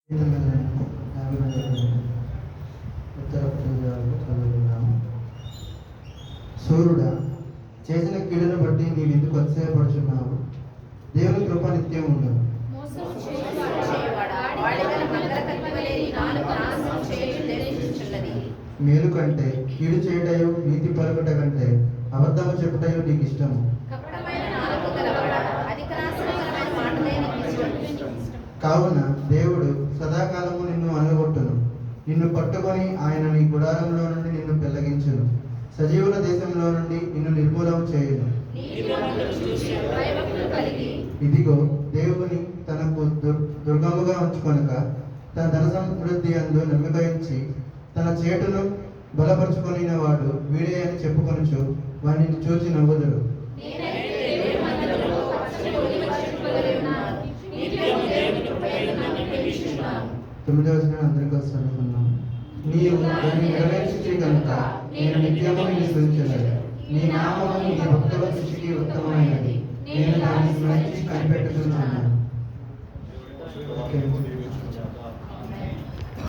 చదువుకున్నాము. సూర్యుడా, చేసిన కీడును బట్టి నీవెందుకు అతిశయపడుచున్నావు? దేవుని కృప నిత్యం ఉండదు. మేలు కంటే కీడు చేయుటయు, నీతి పలుకుట కంటే అబద్ధము చెప్పుటయు నీకు ఇష్టము. కావున దేవుడు సదాకాలము నిన్ను అనుగొట్టును. నిన్ను పట్టుకొని ఆయన నీ గుడారంలో నుండి నిన్ను పెళ్లగించును. సజీవుల దేశంలో నుండి నిన్ను నిర్మూలన చేయును. ఇదిగో, దేవుని తనకు దుర్గముగా ఉంచుకొనక తన ధన సమృద్ధి అందు నమ్మిక ఉంచి తన చేటును బలపరుచుకొనిన వాడు వీడే అని చెప్పుకొనుచు వాడిని చూచి నవ్వుదురు. 9వ వచనం అందరి కోసం చదువుకున్నాం. నీవు దాన్ని నెరవేర్చి కనుక నేను నిత్యము నిన్ను స్తుతించెదను. నీ నామము నీ భక్తుల దృష్టికి ఉత్తమమైనది. నేను దాన్ని స్మరించి కనిపెట్టుచున్నాను.